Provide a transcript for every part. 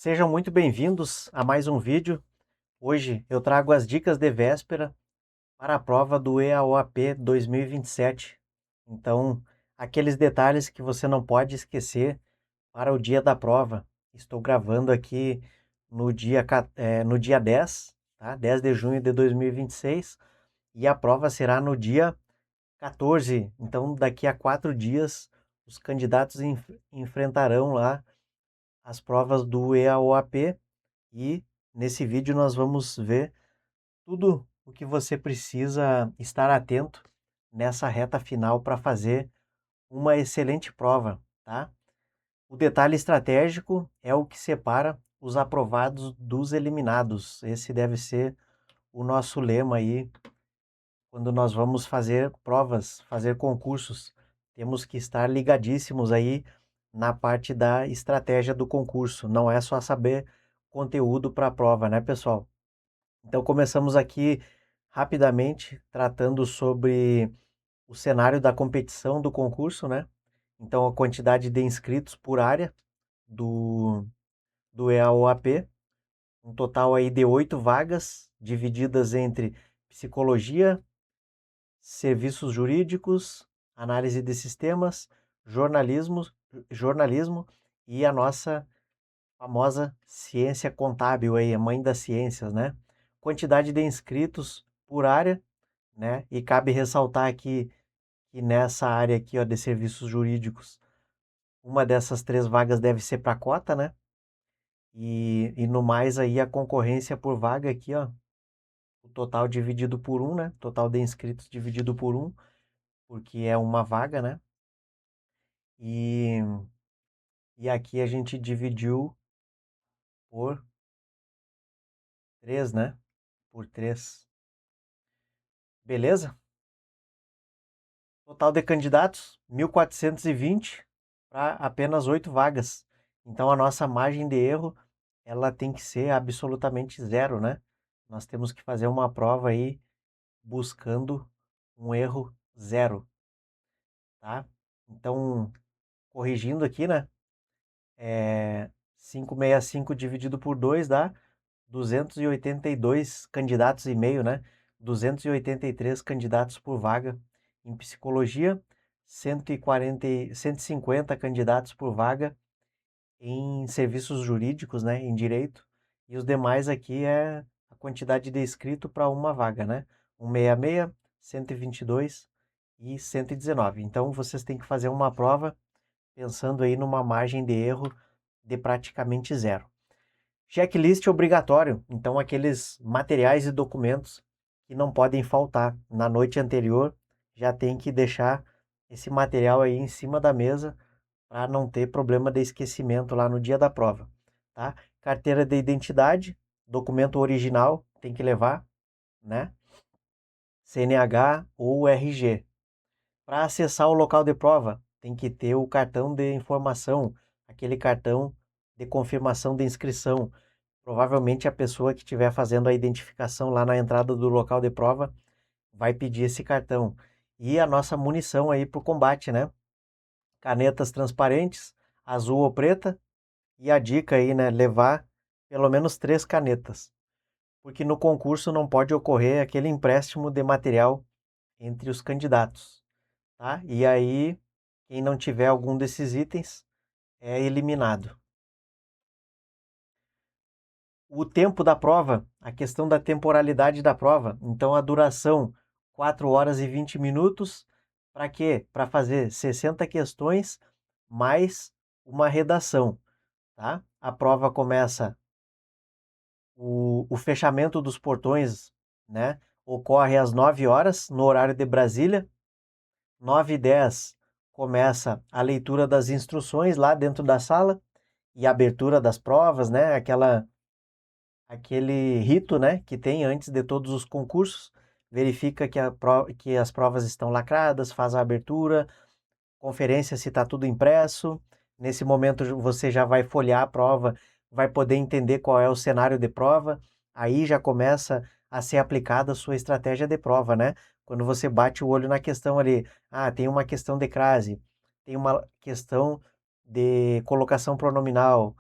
Sejam muito bem-vindos a mais um vídeo. Hoje eu trago as dicas de véspera para a prova do EAOAP 2027. Então, aqueles detalhes que você não pode esquecer para o dia da prova. Estou gravando aqui no dia 10, tá? 10 de junho de 2026, e a prova será no dia 14. Então, daqui a 4 dias, os candidatos enfrentarão lá as provas do EAOAP. E nesse vídeo nós vamos ver tudo o que você precisa estar atento nessa reta final para fazer uma excelente prova, tá? O detalhe estratégico é o que separa os aprovados dos eliminados. Esse deve ser o nosso lema aí quando nós vamos fazer provas, fazer concursos. Temos que estar ligadíssimos aí na parte da estratégia do concurso. Não é só saber conteúdo para a prova, né, pessoal? Então, começamos aqui rapidamente tratando sobre o cenário da competição do concurso, né? Então, a quantidade de inscritos por área do, do EAOAP, um total aí de 8 vagas, divididas entre psicologia, serviços jurídicos, análise de sistemas, jornalismo, jornalismo e a nossa famosa ciência contábil aí, a mãe das ciências, né? Quantidade de inscritos por área, né? E cabe ressaltar aqui que nessa área aqui, ó, de serviços jurídicos, uma dessas 3 vagas deve ser para cota, né? E no mais aí a concorrência por vaga aqui, ó, o total dividido por um, né? Total de inscritos dividido por um, porque é uma vaga, né? E, e aqui a gente dividiu por 3, né? Por 3. Beleza? Total de candidatos, 1.420 para apenas 8 vagas. Então a nossa margem de erro, ela tem que ser absolutamente zero, né? Nós temos que fazer uma prova aí buscando um erro zero, tá? Então, corrigindo aqui, né? 565 dividido por 2 dá 282 candidatos e meio, né? 283 candidatos por vaga em psicologia, 150 candidatos por vaga em serviços jurídicos, né? Em direito. E os demais aqui é a quantidade de inscrito para uma vaga, né? 166, 122 e 119. Então vocês têm que fazer uma prova pensando aí numa margem de erro de praticamente zero. Checklist obrigatório, então aqueles materiais e documentos que não podem faltar. Na noite anterior já tem que deixar esse material aí em cima da mesa para não ter problema de esquecimento lá no dia da prova, tá? Carteira de identidade, documento original tem que levar, né? CNH ou RG. Para acessar o local de prova, tem que ter o cartão de informação, aquele cartão de confirmação de inscrição. Provavelmente a pessoa que estiver fazendo a identificação lá na entrada do local de prova vai pedir esse cartão. E a nossa munição aí para o combate, né? Canetas transparentes, azul ou preta. E a dica aí, né? Levar pelo menos 3 canetas. Porque no concurso não pode ocorrer aquele empréstimo de material entre os candidatos, tá? E aí, quem não tiver algum desses itens é eliminado. O tempo da prova, a questão da temporalidade da prova. Então, a duração, 4 horas e 20 minutos. Para quê? Para fazer 60 questões mais uma redação, tá? A prova começa, o fechamento dos portões, né? Ocorre às 9 horas, no horário de Brasília. 9h10 começa a leitura das instruções lá dentro da sala e a abertura das provas, né? Aquele rito, né, que tem antes de todos os concursos, verifica que as provas estão lacradas, faz a abertura, conferência se está tudo impresso. Nesse momento você já vai folhear a prova, vai poder entender qual é o cenário de prova, aí já começa a ser aplicada a sua estratégia de prova, né? Quando você bate o olho na questão ali, tem uma questão de crase, tem uma questão de colocação pronominal,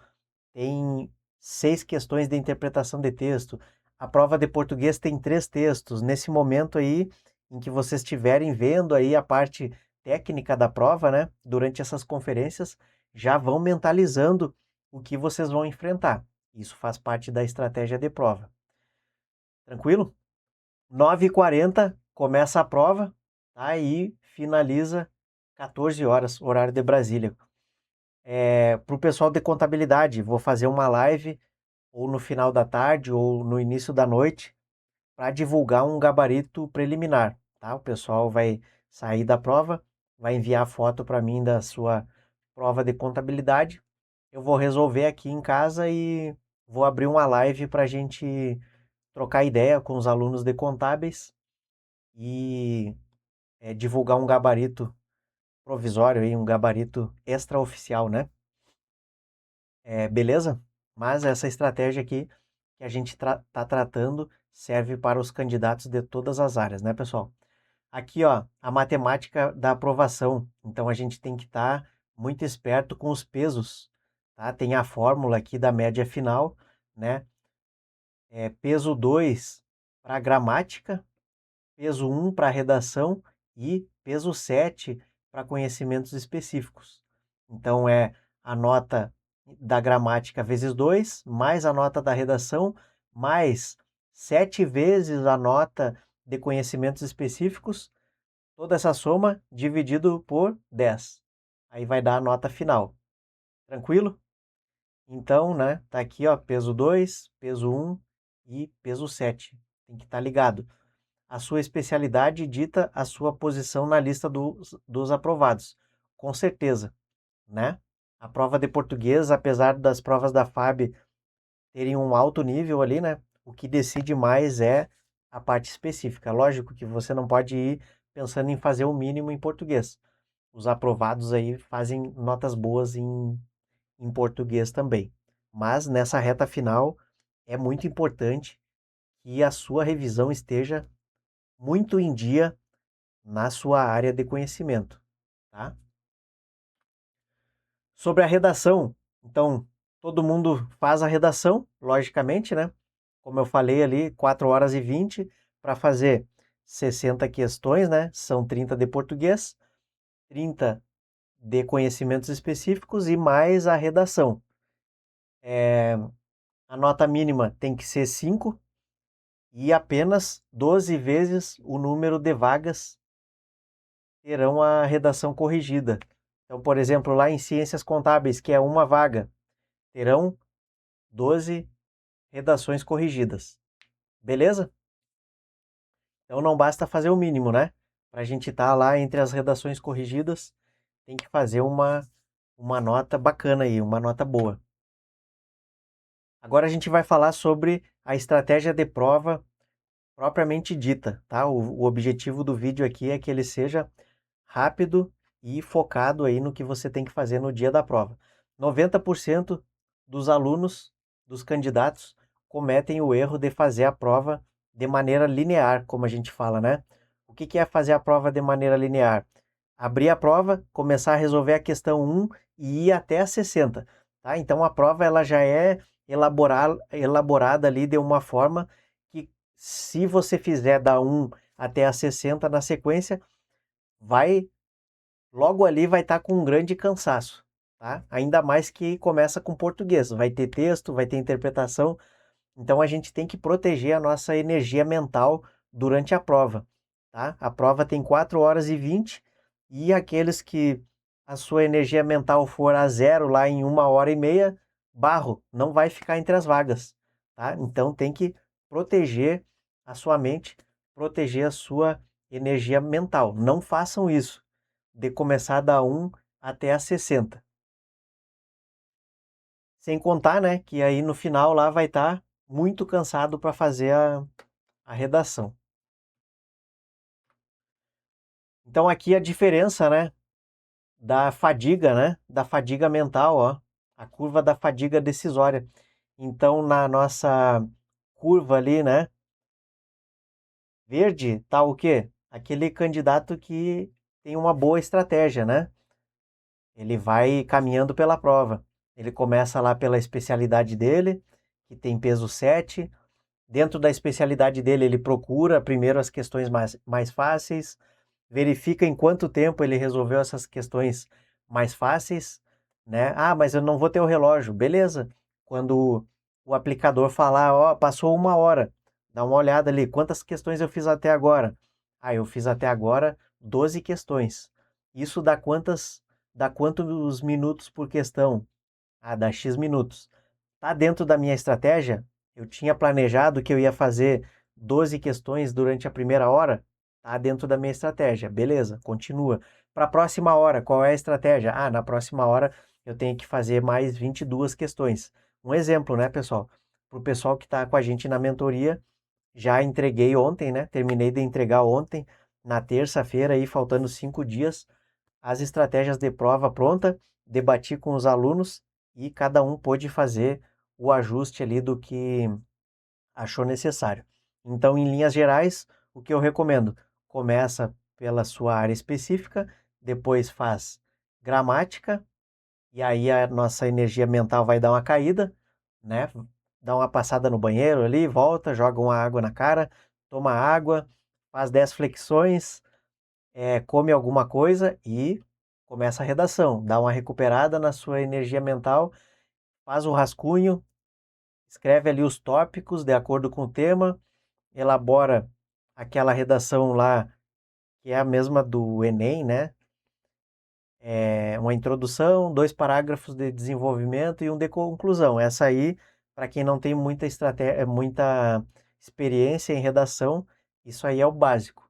tem 6 questões de interpretação de texto. A prova de português tem 3 textos. Nesse momento aí, em que vocês estiverem vendo aí a parte técnica da prova, né? Durante essas conferências, já vão mentalizando o que vocês vão enfrentar. Isso faz parte da estratégia de prova. Tranquilo? 9h40 começa a prova, tá? E finaliza 14 horas, horário de Brasília. Para o pessoal de contabilidade, vou fazer uma live ou no final da tarde ou no início da noite para divulgar um gabarito preliminar, tá? O pessoal vai sair da prova, vai enviar foto para mim da sua prova de contabilidade. Eu vou resolver aqui em casa e vou abrir uma live para a gente trocar ideia com os alunos de contábeis e divulgar um gabarito provisório aí, um gabarito extraoficial, né? Beleza? Mas essa estratégia aqui que a gente tá tratando serve para os candidatos de todas as áreas, né, pessoal? Aqui, ó, a matemática da aprovação. Então a gente tem que estar muito esperto com os pesos, tá? Tem a fórmula aqui da média final, né? Peso 2 para gramática, peso 1 para redação e peso 7 para conhecimentos específicos. Então a nota da gramática vezes 2, mais a nota da redação, mais 7 vezes a nota de conhecimentos específicos, toda essa soma dividido por 10. Aí vai dar a nota final. Tranquilo? Então, né, tá aqui, ó, peso 2, peso 1 e peso 7. Tem que estar ligado. A sua especialidade dita a sua posição na lista dos aprovados. Com certeza, né? A prova de português, apesar das provas da FAB terem um alto nível ali, né? O que decide mais é a parte específica. Lógico que você não pode ir pensando em fazer o mínimo em português. Os aprovados aí fazem notas boas em português também. Mas nessa reta final é muito importante que a sua revisão esteja muito em dia na sua área de conhecimento, tá? Sobre a redação, então, todo mundo faz a redação, logicamente, né? Como eu falei ali, 4h20 para fazer 60 questões, né? São 30 de português, 30 de conhecimentos específicos e mais a redação. A nota mínima tem que ser 5 e apenas 12 vezes o número de vagas terão a redação corrigida. Então, por exemplo, lá em Ciências Contábeis, que é uma vaga, terão 12 redações corrigidas. Beleza? Então não basta fazer o mínimo, né? Para a gente estar lá entre as redações corrigidas, tem que fazer uma nota bacana aí, uma nota boa. Agora a gente vai falar sobre a estratégia de prova propriamente dita, tá? O objetivo do vídeo aqui é que ele seja rápido e focado aí no que você tem que fazer no dia da prova. 90% dos alunos, dos candidatos, cometem o erro de fazer a prova de maneira linear, como a gente fala, né? O que é fazer a prova de maneira linear? Abrir a prova, começar a resolver a questão 1 e ir até a 60, tá? Então a prova ela já é elaborada ali de uma forma que se você fizer da 1 até a 60 na sequência, logo ali vai estar com um grande cansaço, tá? Ainda mais que começa com português, vai ter texto, vai ter interpretação, então a gente tem que proteger a nossa energia mental durante a prova, tá? A prova tem 4h20 e aqueles que a sua energia mental for a zero lá em 1h30, barro, não vai ficar entre as vagas, tá? Então tem que proteger a sua mente, proteger a sua energia mental. Não façam isso de começar da 1 até a 60. Sem contar, né, que aí no final lá vai estar muito cansado para fazer a redação. Então aqui a diferença, né, da fadiga, né, da fadiga mental, ó, a curva da fadiga decisória. Então na nossa curva ali, né, verde, tá o quê? Aquele candidato que tem uma boa estratégia, né? Ele vai caminhando pela prova. Ele começa lá pela especialidade dele, que tem peso 7. Dentro da especialidade dele, ele procura primeiro as questões mais fáceis, verifica em quanto tempo ele resolveu essas questões mais fáceis, né? Ah, mas eu não vou ter o relógio. Beleza. Quando o aplicador falar, ó, passou 1 hora, dá uma olhada ali, quantas questões eu fiz até agora? Ah, eu fiz até agora 12 questões. Isso dá quantos minutos por questão? Ah, dá X minutos. Tá dentro da minha estratégia? Eu tinha planejado que eu ia fazer 12 questões durante a primeira hora? Tá dentro da minha estratégia. Beleza, continua. Para a próxima hora, qual é a estratégia? Ah, na próxima hora eu tenho que fazer mais 22 questões. Um exemplo, né, pessoal? Para o pessoal que está com a gente na mentoria, já entreguei ontem, né? Terminei de entregar ontem, na terça-feira, aí faltando 5 dias, as estratégias de prova pronta, debati com os alunos e cada um pôde fazer o ajuste ali do que achou necessário. Então, em linhas gerais, o que eu recomendo? Começa pela sua área específica, depois faz gramática, e aí a nossa energia mental vai dar uma caída, né? Dá uma passada no banheiro ali, volta, joga uma água na cara, toma água, faz 10 flexões, come alguma coisa e começa a redação. Dá uma recuperada na sua energia mental, faz o rascunho, escreve ali os tópicos de acordo com o tema, elabora aquela redação lá, que é a mesma do Enem, né? É uma introdução, 2 parágrafos de desenvolvimento e um de conclusão. Essa aí, para quem não tem muita estratégia, muita experiência em redação, isso aí é o básico.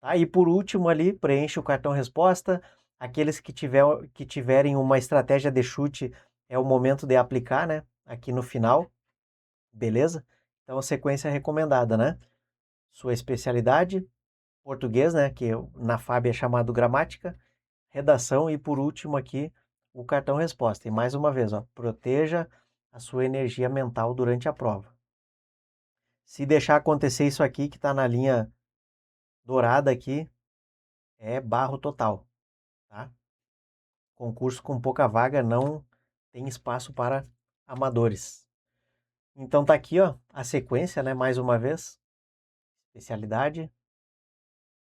Tá? E por último ali, preenche o cartão resposta. Aqueles que tiverem uma estratégia de chute, é o momento de aplicar, né? Aqui no final, beleza? Então, a sequência é recomendada, né? Sua especialidade, português, né? Que na FAB é chamado gramática, redação e por último aqui, o cartão resposta. E mais uma vez, ó, proteja a sua energia mental durante a prova. Se deixar acontecer isso aqui, que está na linha dourada aqui, é barro total, tá? Concurso com pouca vaga não tem espaço para amadores. Então tá aqui, ó, a sequência, né, mais uma vez. Especialidade,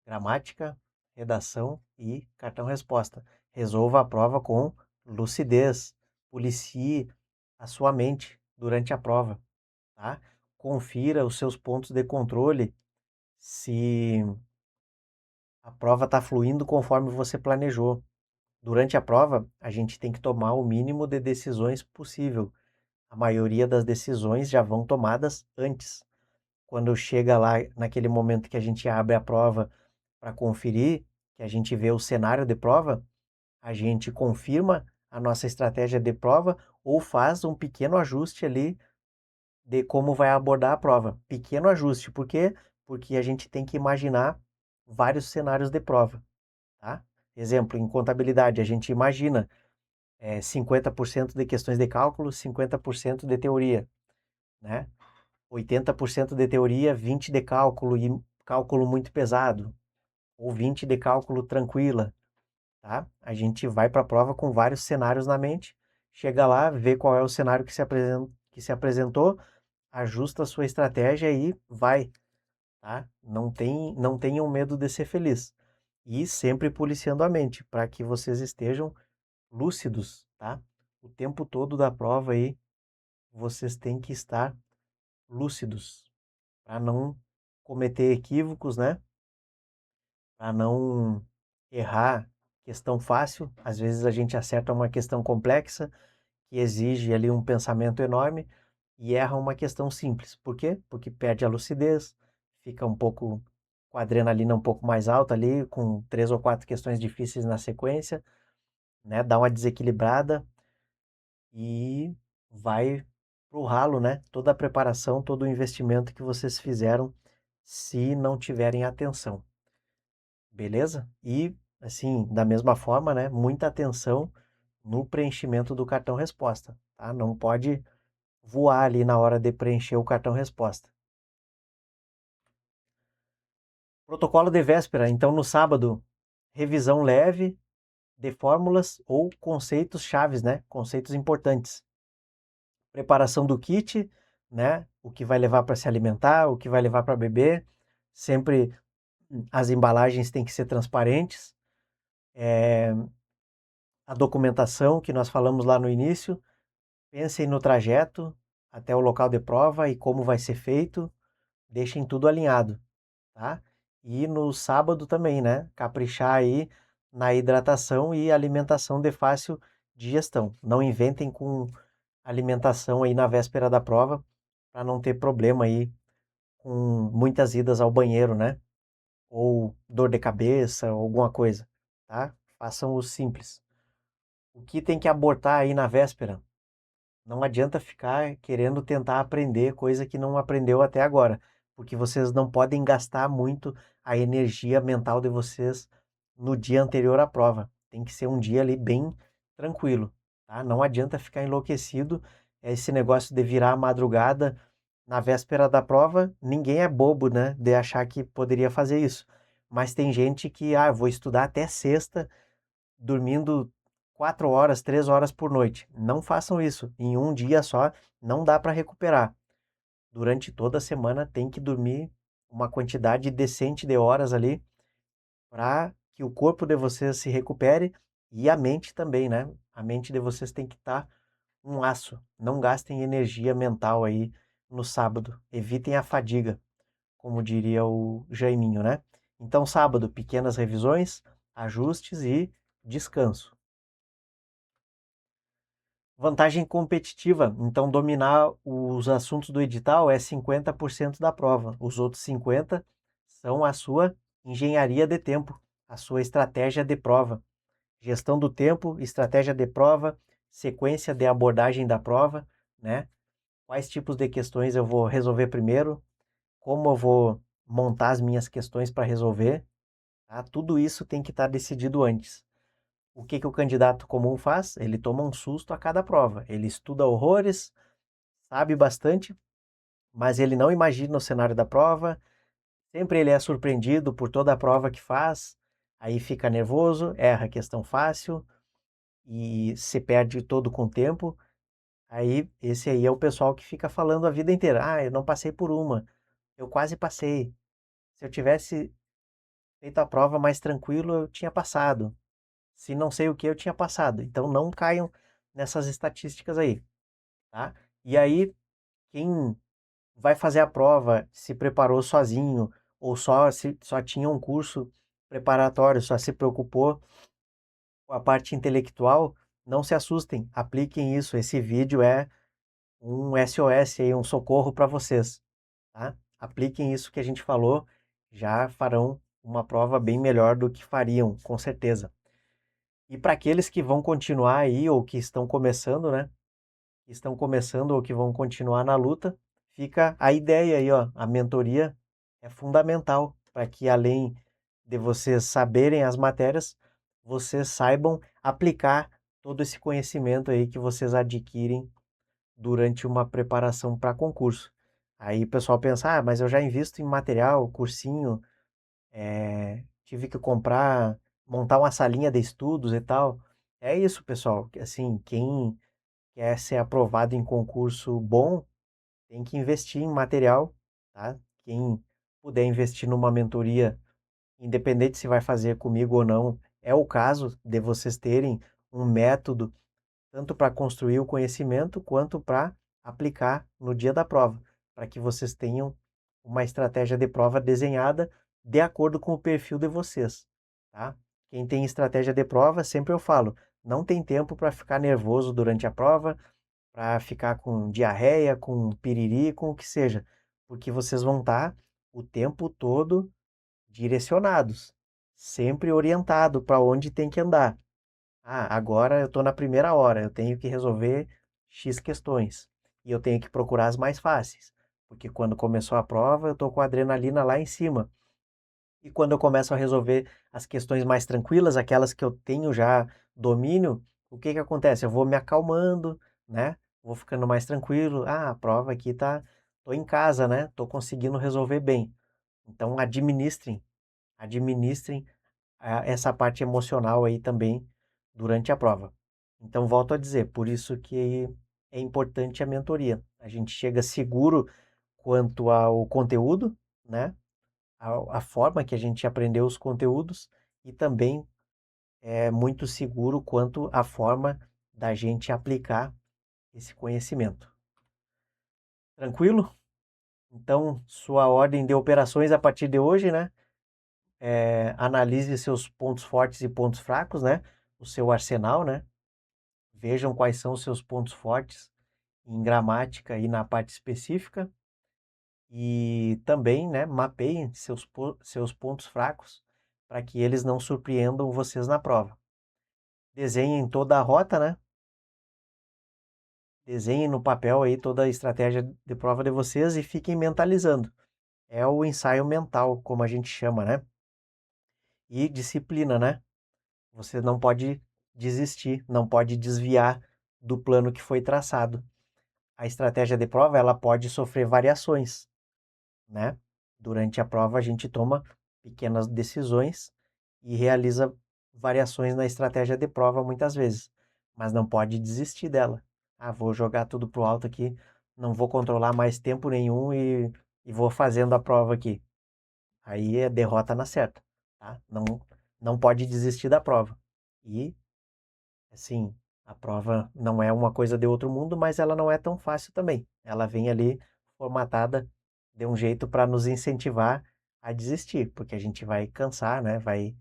gramática, redação e cartão resposta. Resolva a prova com lucidez. Policie a sua mente durante a prova, tá? Confira os seus pontos de controle se a prova está fluindo conforme você planejou. Durante a prova, a gente tem que tomar o mínimo de decisões possível. A maioria das decisões já vão tomadas antes. Quando chega lá, naquele momento que a gente abre a prova para conferir, que a gente vê o cenário de prova, a gente confirma a nossa estratégia de prova ou faz um pequeno ajuste ali de como vai abordar a prova. Pequeno ajuste, por quê? Porque a gente tem que imaginar vários cenários de prova, tá? Exemplo, em contabilidade, a gente imagina 50% de questões de cálculo, 50% de teoria, né? 80% de teoria, 20% de cálculo e cálculo muito pesado, ou 20% de cálculo tranquila, tá? A gente vai para a prova com vários cenários na mente, chega lá, vê qual é o cenário que se apresentou, ajusta a sua estratégia e vai, tá? Não tenham medo de ser feliz. E sempre policiando a mente, para que vocês estejam lúcidos, tá? O tempo todo da prova aí, vocês têm que estar lúcidos, para não cometer equívocos, né? Para não errar questão fácil. Às vezes a gente acerta uma questão complexa que exige ali um pensamento enorme e erra uma questão simples. Por quê? Porque perde a lucidez, fica um pouco com a adrenalina um pouco mais alta ali, com 3 ou 4 questões difíceis na sequência, né? Dá uma desequilibrada e vai pro ralo, né? Toda a preparação, todo o investimento que vocês fizeram se não tiverem atenção. Beleza? E, assim, da mesma forma, né? Muita atenção no preenchimento do cartão resposta, tá? Não pode voar ali na hora de preencher o cartão resposta. Protocolo de véspera, então no sábado, revisão leve de fórmulas ou conceitos chaves, né? Conceitos importantes. Preparação do kit, né? O que vai levar para se alimentar, o que vai levar para beber. Sempre as embalagens têm que ser transparentes. A documentação que nós falamos lá no início, pensem no trajeto até o local de prova e como vai ser feito, deixem tudo alinhado, tá? E no sábado também, né? Caprichar aí na hidratação e alimentação de fácil digestão. Não inventem com alimentação aí na véspera da prova, para não ter problema aí com muitas idas ao banheiro, né? Ou dor de cabeça, alguma coisa, tá? Façam o simples. O que tem que abortar aí na véspera? Não adianta ficar querendo tentar aprender coisa que não aprendeu até agora, porque vocês não podem gastar muito a energia mental de vocês no dia anterior à prova. Tem que ser um dia ali bem tranquilo, tá? Não adianta ficar enlouquecido. Esse negócio de virar a madrugada na véspera da prova, ninguém é bobo, né, de achar que poderia fazer isso. Mas tem gente que, vou estudar até sexta, dormindo 4 horas, 3 horas por noite. Não façam isso. Em um dia só não dá para recuperar. Durante toda a semana tem que dormir uma quantidade decente de horas ali para que o corpo de vocês se recupere e a mente também, né? A mente de vocês tem que estar um aço. Não gastem energia mental aí no sábado. Evitem a fadiga, como diria o Jaiminho, né? Então, sábado, pequenas revisões, ajustes e descanso. Vantagem competitiva. Então, dominar os assuntos do edital é 50% da prova. Os outros 50% são a sua engenharia de tempo, a sua estratégia de prova. Gestão do tempo, estratégia de prova, sequência de abordagem da prova, né? Quais tipos de questões eu vou resolver primeiro, como eu vou montar as minhas questões para resolver, tá? Tudo isso tem que estar decidido antes. O que que o candidato comum faz? Ele toma um susto a cada prova. Ele estuda horrores, sabe bastante, mas ele não imagina o cenário da prova. Sempre ele é surpreendido por toda a prova que faz. Aí fica nervoso, erra a questão fácil e se perde todo com o tempo. Aí esse aí é o pessoal que fica falando a vida inteira. Eu não passei por uma. Eu quase passei. Se eu tivesse feito a prova mais tranquilo, eu tinha passado. Se não sei o que, eu tinha passado. Então não caiam nessas estatísticas aí, tá? E aí, quem vai fazer a prova se preparou sozinho ou só tinha um curso preparatório, só se preocupou com a parte intelectual, não se assustem, apliquem isso. Esse vídeo é um SOS aí, um socorro para vocês, tá? Apliquem isso que a gente falou, já farão uma prova bem melhor do que fariam, com certeza. E para aqueles que vão continuar aí ou que estão começando, né? Que estão começando ou que vão continuar na luta, fica a ideia aí, ó. A mentoria é fundamental para que, além de vocês saberem as matérias, vocês saibam aplicar todo esse conhecimento aí que vocês adquirem durante uma preparação para concurso. Aí o pessoal pensa, mas eu já invisto em material, cursinho, tive que comprar, montar uma salinha de estudos e tal. É isso, pessoal. Assim, quem quer ser aprovado em concurso bom, tem que investir em material, tá? Quem puder investir numa mentoria, independente se vai fazer comigo ou não, é o caso de vocês terem um método tanto para construir o conhecimento quanto para aplicar no dia da prova, para que vocês tenham uma estratégia de prova desenhada de acordo com o perfil de vocês, tá? Quem tem estratégia de prova, sempre eu falo, não tem tempo para ficar nervoso durante a prova, para ficar com diarreia, com piriri, com o que seja, porque vocês vão estar o tempo todo direcionados, sempre orientado para onde tem que andar. Agora eu estou na primeira hora, eu tenho que resolver X questões e eu tenho que procurar as mais fáceis, porque quando começou a prova eu estou com a adrenalina lá em cima. E quando eu começo a resolver as questões mais tranquilas, aquelas que eu tenho já domínio, o que que acontece? Eu vou me acalmando, né? Vou ficando mais tranquilo. A prova aqui tá, tô em casa, né? Tô conseguindo resolver bem. Então administrem essa parte emocional aí também durante a prova. Então volto a dizer, por isso que é importante a mentoria. A gente chega seguro quanto ao conteúdo, né? A forma que a gente aprendeu os conteúdos e também é muito seguro quanto à forma da gente aplicar esse conhecimento. Tranquilo? Então, sua ordem de operações a partir de hoje, né? Analise seus pontos fortes e pontos fracos, né? O seu arsenal, né? Vejam quais são os seus pontos fortes em gramática e na parte específica. E também, né, mapeiem seus pontos fracos para que eles não surpreendam vocês na prova. Desenhem toda a rota, né? Desenhem no papel aí toda a estratégia de prova de vocês e fiquem mentalizando. É o ensaio mental, como a gente chama, né? E disciplina, né? Você não pode desistir, não pode desviar do plano que foi traçado. A estratégia de prova, ela pode sofrer variações, né? Durante a prova, a gente toma pequenas decisões e realiza variações na estratégia de prova muitas vezes, mas não pode desistir dela. Ah, vou jogar tudo pro alto aqui, não vou controlar mais tempo nenhum e vou fazendo a prova aqui. Aí é derrota na certa, tá? Não pode desistir da prova. E, assim, a prova não é uma coisa de outro mundo, mas ela não é tão fácil também. Ela vem ali formatada de um jeito para nos incentivar a desistir, porque a gente vai cansar, né? Vai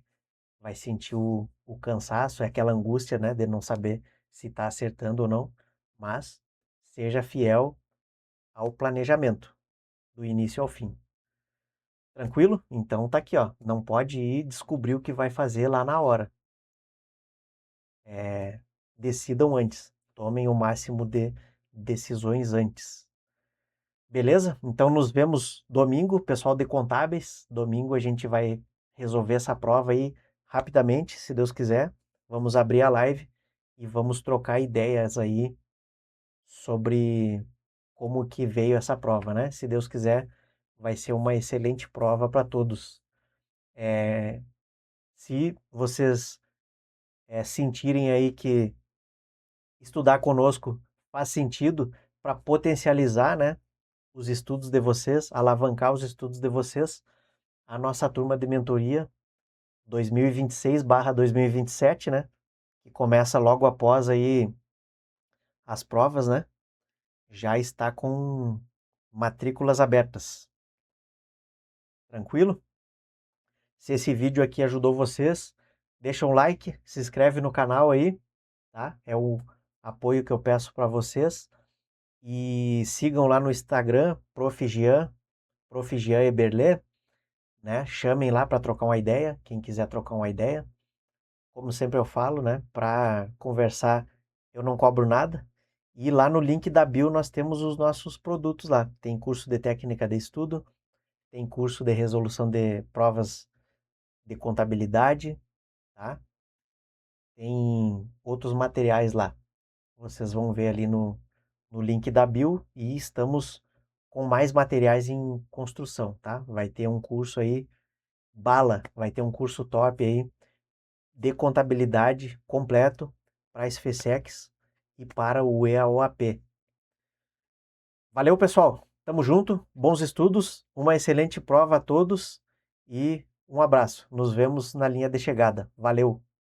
sentir o cansaço, é aquela angústia, né, de não saber se está acertando ou não, mas seja fiel ao planejamento, do início ao fim. Tranquilo? Então tá aqui, ó. Não pode ir descobrir o que vai fazer lá na hora. Decidam antes. Tomem o máximo de decisões antes. Beleza? Então nos vemos domingo, pessoal de contábeis. Domingo a gente vai resolver essa prova aí rapidamente, se Deus quiser. Vamos abrir a live e vamos trocar ideias aí sobre como que veio essa prova, né? Se Deus quiser, vai ser uma excelente prova para todos. Se vocês sentirem aí que estudar conosco faz sentido para potencializar, né, os estudos de vocês, alavancar os estudos de vocês, a nossa turma de mentoria 2026/2027, né, que começa logo após aí as provas, né, já está com matrículas abertas. Tranquilo? Se esse vídeo aqui ajudou vocês, deixa um like, se inscreve no canal aí, tá? É o apoio que eu peço para vocês. E sigam lá no Instagram, Prof. Jean Eberle, né? Chamem lá para trocar uma ideia, quem quiser trocar uma ideia. Como sempre eu falo, né? Para conversar, eu não cobro nada. E lá no link da bio nós temos os nossos produtos lá. Tem curso de técnica de estudo, tem curso de resolução de provas de contabilidade, tá? Tem outros materiais lá. Vocês vão ver ali no link da bio e estamos com mais materiais em construção, tá? Vai ter um curso aí, vai ter um curso top aí de contabilidade completo para a SFSEX e para o EAOAP. Valeu, pessoal. Tamo junto, bons estudos, uma excelente prova a todos e um abraço. Nos vemos na linha de chegada. Valeu!